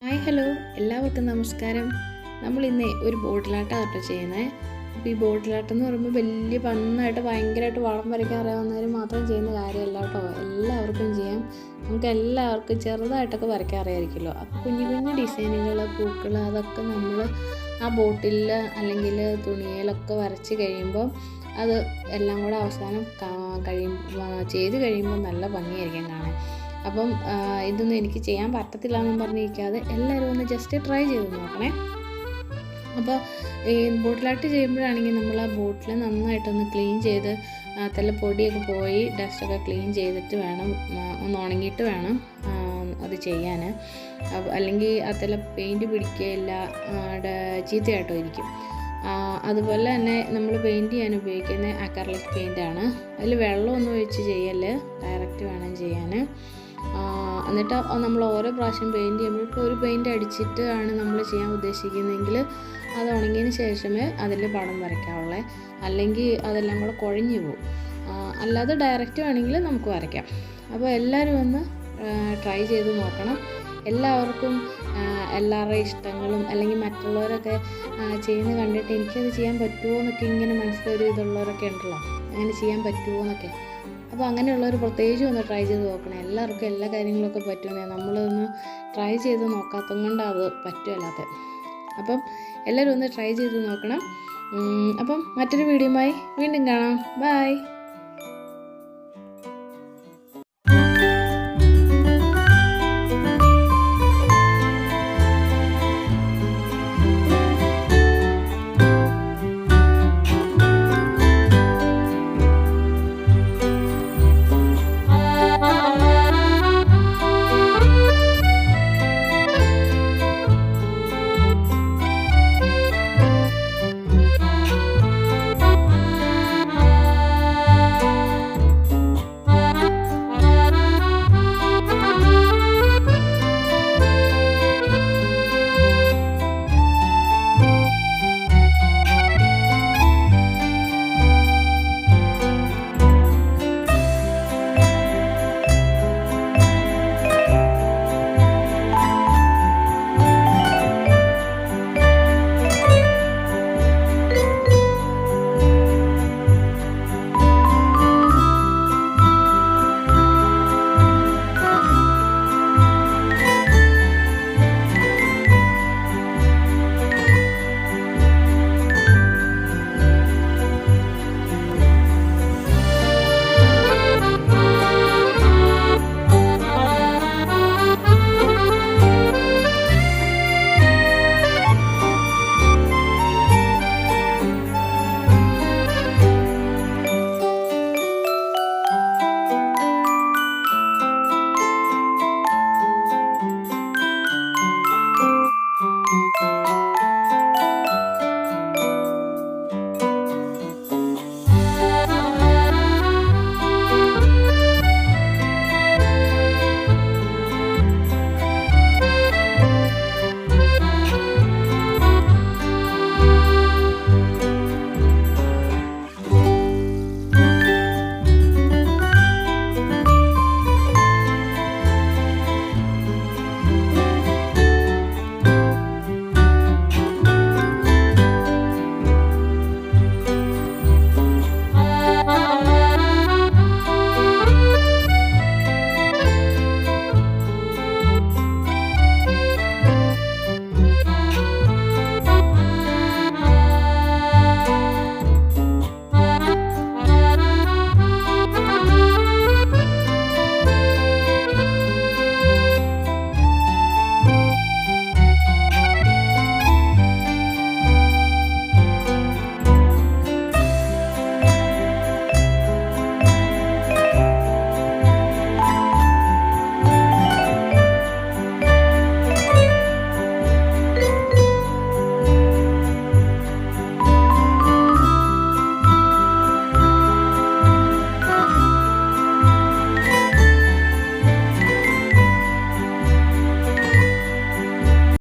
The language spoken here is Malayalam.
ഹായ് ഹലോ എല്ലാവർക്കും നമസ്കാരം. നമ്മളിന്ന് ഒരു ബോട്ടിലാട്ടമാണ് കേട്ടോ ചെയ്യുന്നത്. അപ്പോൾ ഈ ബോട്ടിലാട്ടം എന്ന് പറയുമ്പോൾ വലിയ നന്നായിട്ട് ഭയങ്കരമായിട്ട് വളം വരയ്ക്കാൻ അറിയാവുന്നവർ മാത്രം ചെയ്യുന്ന കാര്യമല്ല കേട്ടോ, എല്ലാവർക്കും ചെയ്യാം. നമുക്ക് എല്ലാവർക്കും ചെറുതായിട്ടൊക്കെ വരയ്ക്കാൻ അറിയാമായിരിക്കുമല്ലോ. അപ്പോൾ കുഞ്ഞു കുഞ്ഞു ഡിസൈനുകൾ, പൂക്കൾ, അതൊക്കെ നമ്മൾ ആ ബോട്ടിൽ അല്ലെങ്കിൽ തുണിയിലൊക്കെ വരച്ച് കഴിയുമ്പോൾ അത് എല്ലാം കൂടെ അവസാനം ചെയ്ത് കഴിയുമ്പോൾ നല്ല ഭംഗിയായിരിക്കും കാണാൻ. അപ്പം ഇതൊന്നും എനിക്ക് ചെയ്യാൻ പറ്റത്തില്ല എന്നും പറഞ്ഞിരിക്കാതെ എല്ലാവരും ഒന്ന് ജസ്റ്റ് ട്രൈ ചെയ്ത് നോക്കണേ. അപ്പോൾ ഈ ബോട്ടിലാട്ട് ചെയ്യുമ്പോഴാണെങ്കിൽ നമ്മൾ ആ ബോട്ടിൽ നന്നായിട്ടൊന്ന് ക്ലീൻ ചെയ്ത് അതിൽ പൊടിയൊക്കെ പോയി ഡസ്റ്റൊക്കെ ക്ലീൻ ചെയ്തിട്ട് വേണം, ഒന്ന് ഉണങ്ങിയിട്ട് വേണം അത് ചെയ്യാൻ. അല്ലെങ്കിൽ അതിൽ പെയിൻറ്റ് പിടിക്കുകയില്ല, ചീത്തയായിട്ടോ ഇരിക്കും. അതുപോലെ തന്നെ നമ്മൾ പെയിൻറ്റ് ചെയ്യാൻ ഉപയോഗിക്കുന്ന അക്രിലിക് പെയിൻ്റാണ്. അതിൽ വെള്ളമൊന്നും ഒഴിച്ച് ചെയ്യല്, ഡയറക്റ്റ് വേണം ചെയ്യാൻ. എന്നിട്ട് നമ്മൾ ഓരോ പ്രാവശ്യം പെയിൻറ്റ് ചെയ്യുമ്പോൾ ഇപ്പോൾ ഒരു പെയിൻറ്റ് അടിച്ചിട്ട് ആണ് നമ്മൾ ചെയ്യാൻ ഉദ്ദേശിക്കുന്നതെങ്കിൽ അത് ഉണങ്ങിയതിന് ശേഷമേ അതിൽ പടം വരയ്ക്കാവുള്ളേ, അല്ലെങ്കിൽ അതെല്ലാം കൂടെ കുഴഞ്ഞു പോകും. അല്ലാതെ ഡയറക്റ്റ് വേണമെങ്കിൽ നമുക്ക് വരയ്ക്കാം. അപ്പോൾ എല്ലാവരും ഒന്ന് ട്രൈ ചെയ്ത് നോക്കണം. എല്ലാവർക്കും എല്ലാവരുടെ ഇഷ്ടങ്ങളും അല്ലെങ്കിൽ മറ്റുള്ളവരൊക്കെ ചെയ്യുന്നത് കണ്ടിട്ട് എനിക്കത് ചെയ്യാൻ പറ്റുമോ എന്നൊക്കെ ഇങ്ങനെ മനസ്സിലൊരു ഇതുള്ളവരൊക്കെ ഉണ്ടല്ലോ, അങ്ങനെ ചെയ്യാൻ പറ്റുമോ എന്നൊക്കെ. അപ്പോൾ അങ്ങനെയുള്ളവർ പ്രത്യേകിച്ചും ഒന്ന് ട്രൈ ചെയ്ത് നോക്കണം. എല്ലാവർക്കും എല്ലാ കാര്യങ്ങളൊക്കെ പറ്റുമെന്നേ, നമ്മളൊന്ന് ട്രൈ ചെയ്ത് നോക്കാത്തത് കൊണ്ട് അത് പറ്റുമല്ലാത്ത. അപ്പം എല്ലാവരും ഒന്ന് ട്രൈ ചെയ്ത് നോക്കണം. അപ്പം മറ്റൊരു വീഡിയോയുമായി വീണ്ടും കാണാം. ബൈ.